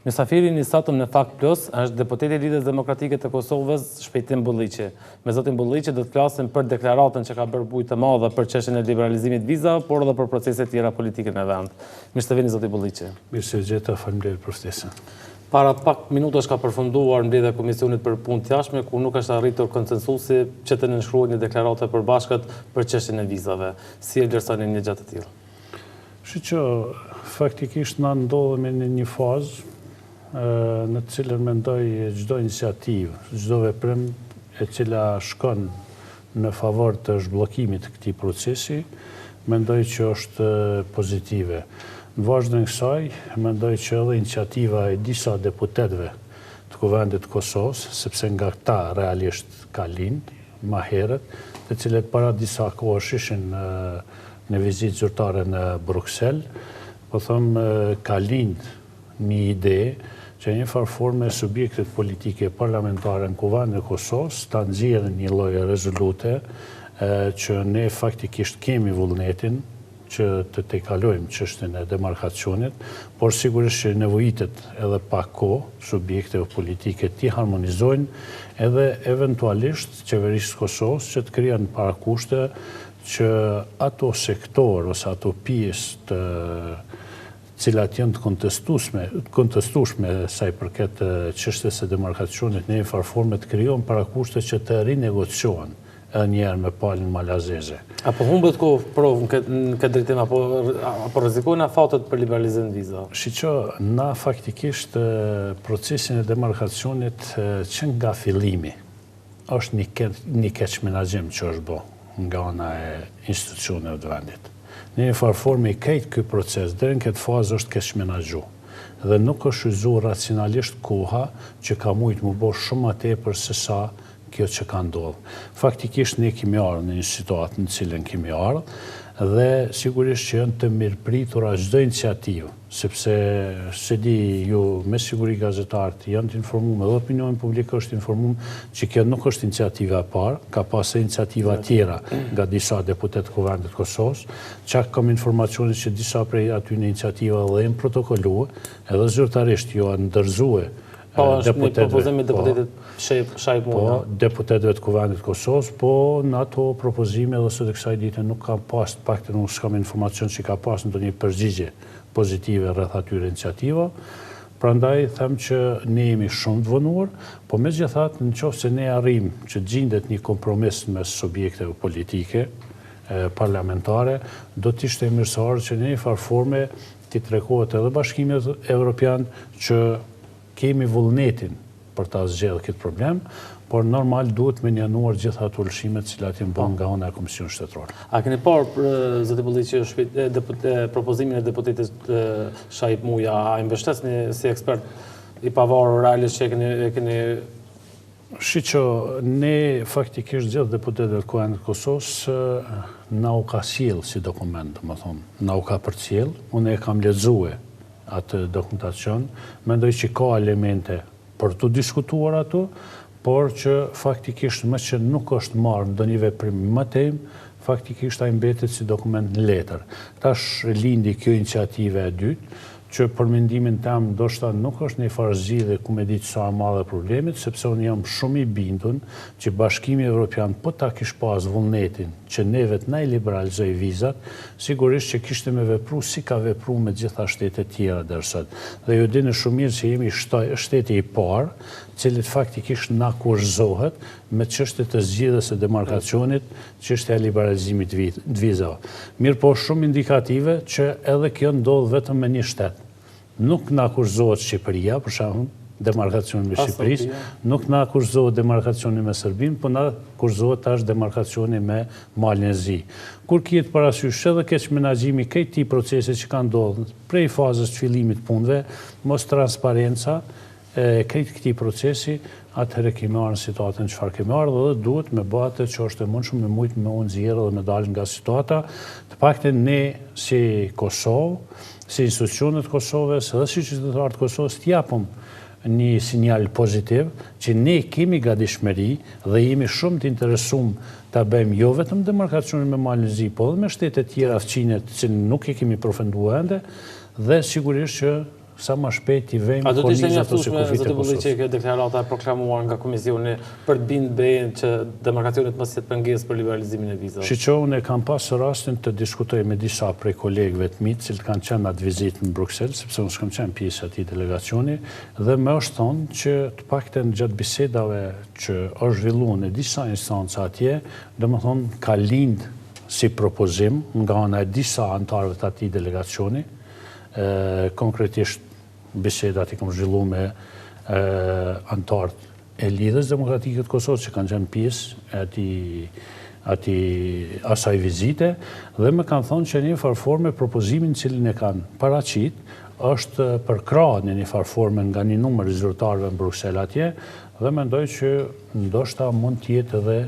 Mysafiri një satëm në Fakt Plus është deputeti i Lidhjes Demokratike të Kosovës, Shpejtim Bulliqi. Me zotin Bulliqi do të flasim për deklaratën që ka bërë bujë të madhe për çështjen e liberalizimit vizave, por edhe për procese tjera politike në vend. Mirë se vini zoti Bulliqi. Mirë se gjeta, faleminderit për ftesën. Para pak minutash ka përfunduar mbledhja e Komisionit për Punë të Jashtme, ku nuk është arritur konsensusi që të nënshkruhet një deklaratë e përbashkët për çështjen e vizave. Si e vlerësoni një gjatë të tillë? Që faktikisht na ndodhemi në një fazë në të cilën mendoj çdo iniciativë, çdo veprim e cila shkon në favor të zhbllokimit të këtij procesi, mendoj që është pozitive. Në vazhdim të kësaj, mendoj që edhe iniciativa e disa deputetëve të Kuvendit të Kosovës, sepse nga këta realisht ka lindë më herët, të cilët para disa kohësh ishin në vizitë zyrtare në Bruxelles, po them ka lindë një ide që një farë forme subjektet politike parlamentare në Kuvendin e Kosovës ta nxjerrin një lloj rezolute që ne faktikisht kemi vullnetin që të tejkalojmë çështjen e demarkacionit, por sigurisht që nevojitet edhe pak kohë subjekteve politike të harmonizojnë edhe eventualisht qeverisë së Kosovës që të krijojnë parakushte që ato sektor ose ato pjesë të cilat janë të kontestueshme sa i përket çështjes së demarkacionit në një farë forme të krijojnë parakushte që të rinegociohen edhe njerë me palën malazeze. Apo humbet kohë provë në këtë drejtim, apo rrezikojnë afatet për liberalizim viza? Shiqo, na faktikisht procesin e demarkacionit që nga fillimi është një keq menaxhim që është bë nga ana e institucioneve të vendit. Në një farë forme i krejt ky proces deri në këtë fazë është keq menaxhu dhe nuk është shfrytzuar racionalisht koha që ka mujt më bë shumë më tepër se sa kjo që ka ndodhur. Faktikisht ne kemi ardhur në një situatë në cilën kemi ardhur dhe sigurisht që janë të mirëpritura çdo iniciativë, sepse se di ju me siguri gazetarët janë të informuar dhe opinioni publik është informuar që kjo nuk është iniciativa e parë, ka pasur iniciativa tjera nga disa deputetë të Kuvendit të Kosovës, çka kam informacione që disa prej aty në iniciativa dhe janë protokolluar, edhe zyrtarisht janë ndërzuar deputetëve të Kuvendit të Kosovës, po në ato propozime dhe së të kësaj dite nuk kam pas, paktën nuk s'kam informacion që ka pas në një përgjigje pozitive rreth atyre iniciativa. Prandaj them që ne jemi shumë të vonuar, po megjithatë nëse ne arrijm që gjendet një kompromis mes subjekteve politike parlamentare, do të ishte mirësor që në një farë forme të tregohet edhe Bashkimi Evropian që kemi vullnetin për ta zgjedhur këtë problem, por normal duhet me njanuar gjitha ato lëshimet cilat janë bën nga ana e Komisionit Shtetëror. A keni parë zoti Bulliqi propozimin e deputetit Shaip Muja, a mbështesni si ekspert i pavarur realisht që e keni Shiqo, ne faktikisht gjithë deputetët e Kuvendit të Kosovës na u ka sjell si dokument, na u ka përcjell, unë e kam lexuar atë dokumentacion, mendoj që ka elemente për të diskutuar ato, por që faktikisht më që nuk është marrë ndonjë veprim më tej, faktikisht ai mbetet si dokument në letër. Tash lindi kjo iniciative e dytë, që për mendimin tim ndoshta nuk është një farë zgjidhje ku me ditë sa e madhe problemit, sepse unë jam shumë i bindur që Bashkimi Evropian po ta kish pas vullnetin që neve të na i liberalizoj vizat, sigurisht që kishte me vepru si ka vepru me gjitha shtetet tjera dërsot. Dhe ju dini shumë mirë që jemi shteti i parë, cilit faktikisht na kurzohet me çështjet e zgjidhjes së demarkacionit, çështja e liberalizimit të vizave. Mirë po shumë indikative që edhe kjo ndodh vetëm me një shtet. Nuk na kurzohet Shqipëria, për shembull, demarkacioni me Shqipërisë, nuk na kurzohet demarkacioni me Serbinë, po na kurzohet tash demarkacioni me Malin e Zi. Kur kihet parasysh edhe keq menaxhimi këtij procesi që ka ndodhur prej fazës të fillimit punëve, mos transparenca krejt këtij procesi, atëherë kemi marrë në situatën çfarë kemi marrë dhe duhet me bë atë që është e mundshme me mujt me u nxjerrë dhe me dalë nga situata, të paktën ne si Kosovë, si institucionet Kosovës dhe si qytetarët Kosovës të japim një sinjal pozitiv që ne kemi gatishmëri dhe jemi shumë të interesuar ta bëjmë jo vetëm demarkacionin me Malin e Zi, po edhe me shtetet tjera fëqinjet që nuk e kemi përfunduar ende, dhe sigurisht që sa më shpejt i vejmë kornizat ose kufit e Kosovës. A do të ishte mjaftueshme, zoti Bulliqi, kjo deklarata e proklamuar nga Komisioni për të bindë bejen që demarkacionit mos jetë pengesë për liberalizimin e vizave? Shiqo, unë kam pasur rastin të diskutoj me disa prej kolegëve të mi, cilët kanë qenë atë vizitë në Bruxelles, sepse unë s'kam qenë pjesë atij delegacioni, dhe më është thonë që të paktën gjatë bisedave që është zhvilluar në disa instanca atje, domethënë ka lindë si propozim nga ana e disa antarëve të atij delegacioni, konkretisht bisedat i kam zhvilluar me antarët e Lidhjes Demokratike të Kosovës që kanë qenë pjesë asaj vizite, dhe më kanë thonë që një farforme propozimin cilin e kanë paraqit është përkrahur në një farforme nga një numër i zyrtarëve në Bruksel atje, dhe mendoj që ndoshta mund të jetë edhe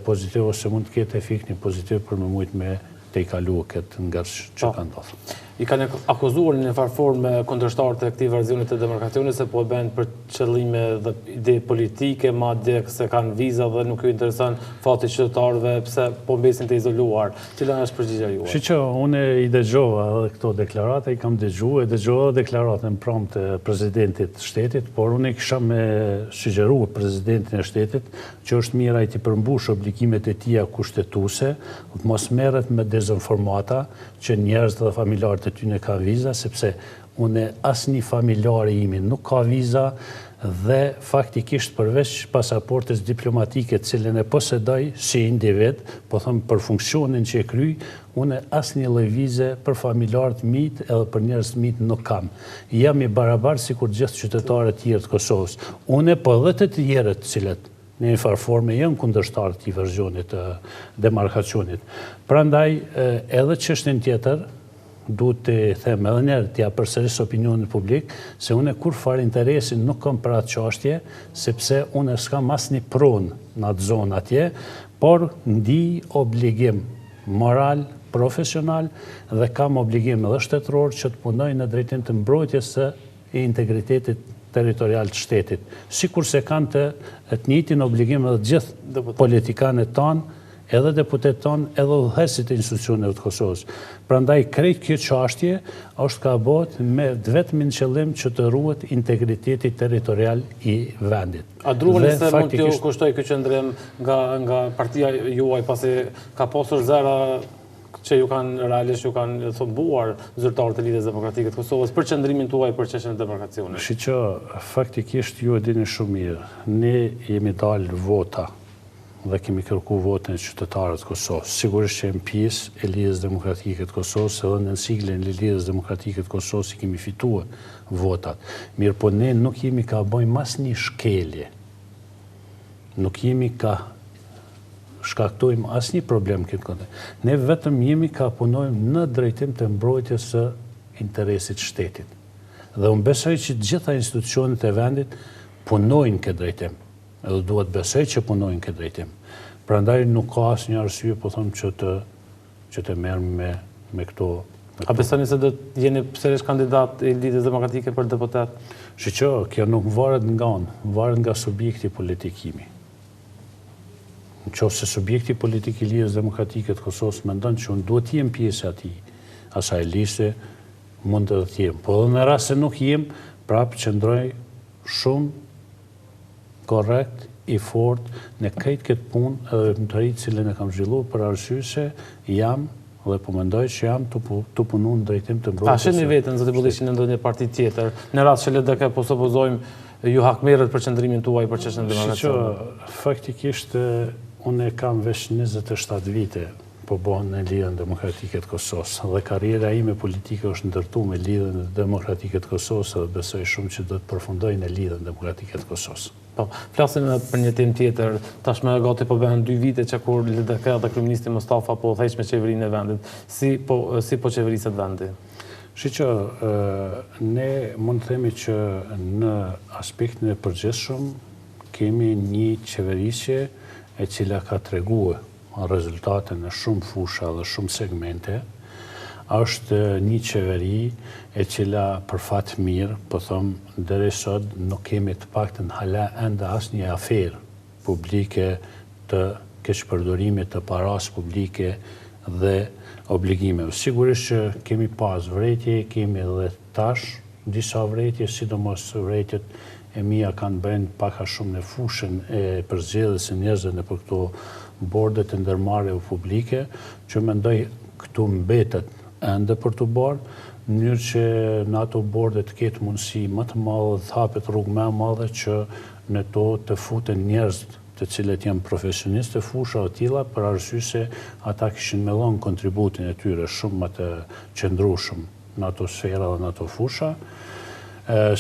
pozitiv ose mund të ketë efekt një pozitiv për më mujt me të i kaluar këtë ngërsh që kanë ndodhur. I kanë akuzuar në një farforme kundërshtarët e këtij versionit të demarkacionit se po e bëjnë për qëllime dhe ide politike, madje se kanë viza dhe nuk ju intereson fati i qytetarëve pse po mbesin të izoluar. Cila është përgjigjja juaj? Shiqo, unë i dëgjova edhe këto deklarata, i kam dëgjova deklaratën prompt të presidentit të shtetit, por unë i kisha me sugjeruar presidentin e shtetit që është mirë ai të përmbush obligimet e tija kushtetuese, mos merret me dezinformata që njerëz dhe familjarët e tyre ka viza, sepse unë asnjë familjar i imi nuk ka viza dhe faktikisht përveç pasaportës diplomatike të cilën e posedoj si individ, po them për funksionin që e kryj, unë asnjë lloj vize për familjarët mit edhe për njerëz mit nuk kam. Jam i barabartë sikur gjithë qytetarët e tjerë të Kosovës. Unë po edhe të tjerët të cilët në një farforme janë kundërshtarë të këtij versioni të demarkacionit. Prandaj edhe çështën tjetër duhet të them edhe një herë t'ja përsëris opinionin publik se unë kur fare interesin nuk kam për atë çështje, sepse unë s'kam asnjë pronë në atë zonë atje, por ndi obligim moral, profesional dhe kam obligim edhe shtetëror që të punoj në drejtim të mbrojtjes së integritetit territorial të shtetit. Sikur se kanë të njëjtin obligim edhe gjithë politikanët tanë, edhe deputetët tonë, edhe udhëheqësit e institucioneve të Kosovës. Prandaj krejt kjo çështje është ka bëhet me vetëm në qëllim që të ruhet integriteti territorial i vendit. A druhani se mund t'ju kushtoj ky qëndrim nga partia juaj pasi ka pasur zëra që ju kanë thombuar zyrtarët e Lidhjes Demokratike të Kosovës për qëndrimin tuaj për çështjen e demarkacionit? Shiqo, faktikisht ju e dini shumë mirë. Ne jemi dalë vota dhe kemi kërku votën e qytetarët të Kosovës. Sigurisht që jemi pjesë e Lidhjes Demokratike të Kosovës, edhe në siglën e Lidhjes Demokratike të Kosovës i kemi fituar votat. Mirë, po ne nuk jemi ka bëjmë asnjë shkelje. Nuk jemi ka shkaktojmë asnjë problem këtë kohë. Ne vetëm jemi ka punojmë në drejtim të mbrojtjes së interesit të shtetit. Dhe unë besoj që gjitha institucionet e vendit punojnë këtë drejtim. Edhe duhet besoj që punojnë këtë drejtim. Prandaj nuk ka asnjë arsye, po them, që të merrem me këto. A besoni se do të jeni sërish kandidat i Lidhjes Demokratike për deputet? Shiqo, kjo nuk varet nga unë, varet nga subjekti politikimi. Nëse subjekti politik i Lidhjes Demokratike të Kosovës mendon që unë duhet të jem pjesë asaj liste, mund të jem. Po edhe në rast se nuk jem, prapë qëndroj shumë korrekt, i fort në krejt këtë punë edhe veprimtaritë cilën e kam zhvilluar për arsye se jam dhe po mendoj që jam të punu në drejtim të mbrojtjes. A shihni veten, zoti Bulliqi, në ndonjë parti tjetër, në rast që LDK po supozojmë ju hakmerret për qëndrimin tuaj për çështjen e demarkacionit? Faktikisht unë kam veç 27 vite po bëhen në Lidhjen Demokratike të Kosovës dhe karriera ime politike është ndërtuar me Lidhjen Demokratike të Kosovës dhe besoj shumë që do të përfundoj në Lidhjen Demokratike të Kosovës. Po, flasim për një temë tjetër, tashmë gati po bëhen 2 vite që kur LDK dhe kryeministri Mustafa po udhëheq me qeverinë e vendit. Si po qeveriset vendi? Shiqo, ne mund të themi që në aspektin e përgjithshëm kemi një qeverisje e cila ka treguar rezultate në shumë fusha dhe shumë segmente. Është një qeveri e cila për fat mirë, po them, deri sot nuk kemi të paktën hala ende asnjë aferë publike të keqpërdorimit të parasë publike dhe obligimeve. Sigurisht që kemi pas vretje, kemi edhe tash disa vretje, sidomos vretjet e mia kanë bënë paka shumë në fushën e përzgjedhjes së njerëzve në për këto bordet e ndërmarrjeve publike, që mendoj këtu mbetet ende për të bërë, në mënyrë që në ato borde të ketë mundësi më të madhe dhe të hapet rrugë më e madhe që në to të futen njerëz të cilët janë profesionistë të fusha o tilla, për arsye se ata kishin me dhënë kontributin e tyre shumë më të qëndrueshëm në ato sfera dhe në ato fusha.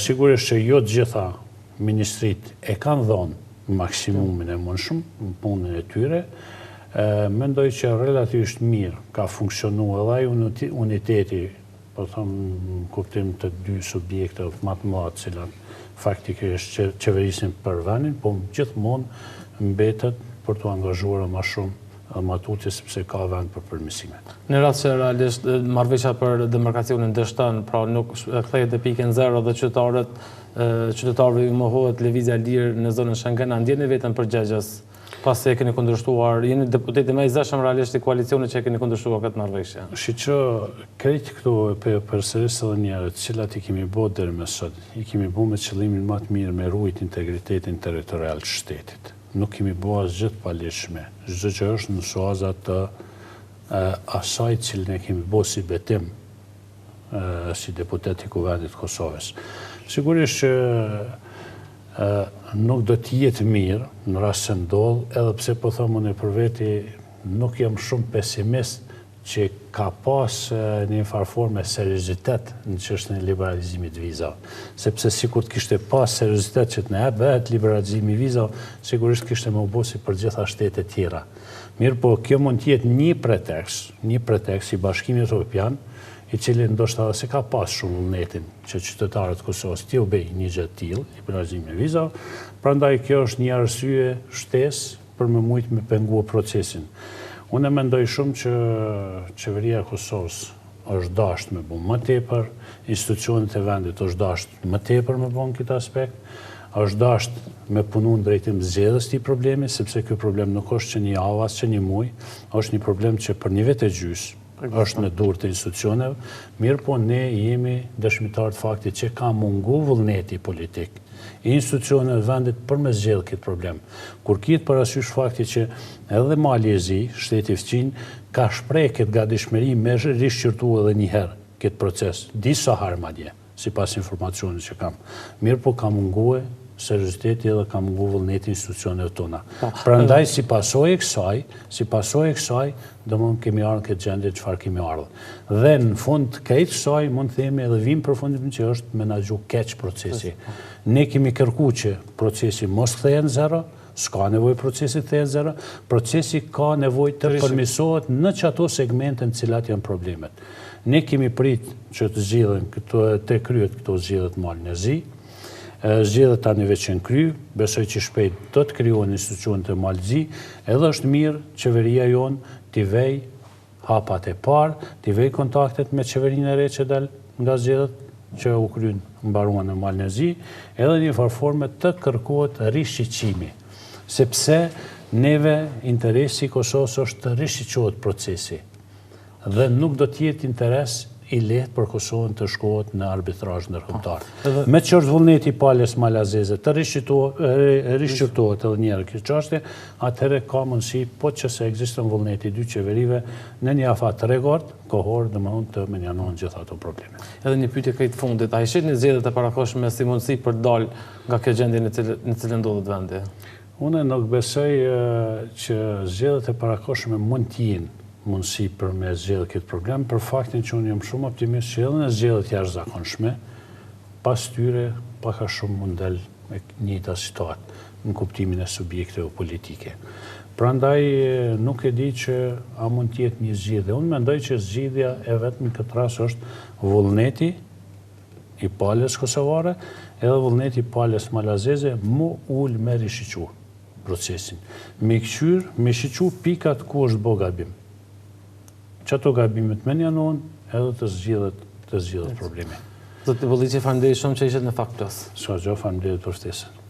Sigurisht që jo të gjitha ministrit e kanë dhënë maksimumin e mundshëm në punën e tyre. Mendoj që relativisht mirë ka funksionuar edhe ai uniteti, po them kuptim të dy subjekte më të mëdha të cilat faktikisht qeverisin për vendin, po gjithmonë mbetet për të angazhuar më shumë më tutje sepse ka vend për përmirësime. Në rast që realisht marrëveshja për demarkacionin dështon, pra nuk kthehet te pikën zero dhe qytetarëve i mohohet lëvizja lirë në zonën Schengen, a ndjeni veten përgjegjës pasi e keni kundërshtuar, jeni deputeti më i zëshëm realisht i koalicionit që e keni kundërshtuar këtë marrëveshje? Që krejt këto përsërisë edhe njerëz të cilat i kemi bërë deri më sot, i kemi bërë me qëllimin më të mirë me ruajt integritetin territorial të shtetit. Nuk kemi bërë asgjë të palishme. Çdo që është në suaza të asaj cilën e kemi bërë si betim si deputet i Kuvendit të Kosovës. Sigurisht që nuk do të jetë mirë në rast se ndodh, edhe pse po them unë për veti nuk jam shumë pesimist që ka pas një farë forme seriozitet në çështjen e liberalizimit vizave. Sepse sikur të kishte pas seriozitet që të na bëhet liberalizimi i vizave, sigurisht kishte më bosi për gjitha shtetet tjera. Mirë po, kjo mund të jetë një pretekst i Bashkimit Evropian, i cili ndoshta se ka pas shumë vullnetin që qytetarët Kosovës t'ju bëj një gjë të tillë, liberalizimin e vizave, prandaj kjo është një arsye shtesë për më shumë me penguar procesin. Unë mendoj shumë që qeveria e Kosovës është dashur me bën më tepër, institucionet e vendit është dashur më tepër me bën këtë aspekt, është dashur me punu në drejtim zgjedhjes të këtij problemi, sepse ky problem nuk është që një javë as që një muaj, është një problem që për një vit e gjys është në dorë të institucioneve, mirë po ne jemi dëshmitar të faktit që ka mungu vullneti politik i institucioneve vendit për me zgjedhë këtë problem. Kur kitë parasysh fakti që edhe Mali e Zi, shteti fqin, ka shpreh këtë gatishmëri me rishqyrtu edhe njëherë këtë proces, disa herë madje, sipas informacionit që kam. Mirë po ka mungue serioziteti edhe ka mungu vullneti institucioneve tona. Prandaj si pasojë e kësaj, domthonjë kemi ardhur këtë gjendje çfarë kemi ardhur. Dhe në fund këtë kësaj mund të themi edhe vim përfundim që është menaxhu keq procesi. Ne kemi kërkuar që procesi mos kthehet në zero, s'ka nevojë procesi të kthehet në zero, procesi ka nevojë të përmirësohet në çato segmente në cilat janë problemet. Ne kemi prit që të zgjidhen të kryet këto zgjedhjet Malin e Zi. Zgjedhjet tani veç janë kry, besoj që shpejt do të krijohen institucionet e Malit të Zi, edhe është mirë qeveria jonë t'i vej hapat e parë, t'i vej kontaktet me qeverinë e re që dal nga zgjedhjet që u kryen mbaruan në Malin e Zi, edhe një farë forme të kërkohet rishqyqimi, sepse neve interesi i Kosovës është të rishqyqohet procesi dhe nuk do të jetë interes i lehtë për Kosovën të shkohet në arbitrazh ndërkombëtar. Me çort vullneti palës malazeze të rishqyrtohet edhe një herë kjo çështje, atëherë ka mundësi, po që se ekziston vullneti i dy qeverive në një afat rekord kohor, domethënë të menjanohen gjitha ato probleme. Edhe një pyetje këtë fundit, a i shihni zgjedhjet e parakohshme si mundësi për të dalë nga kjo gjendje në cilën ndodhet vendi? Unë nuk besoj që zgjedhjet e parakohshme mund të jenë mundësi për me zgjedhë këtë problem, për faktin që unë jam shumë optimist që edhe në zgjedhjet jashtëzakonshme, pas tyre paka shumë mund del me njëjta situatë në kuptimin e subjekteve politike. Prandaj nuk e di që a mund të jetë një zgjidhje. Unë mendoj që zgjidhja e vetëm në këtë rast është vullneti i palës kosovare edhe vullneti i palës malazeze mu ul me rishqyr procesin. Me shiqur pikat ku është bo gabim. Që ato gabimet me njanohen edhe të zgjidhet problemi. Zoti Bolliçi, faleminderit shumë që ishit në Fakt Plus. S'ka gjë, faleminderit për ftesën.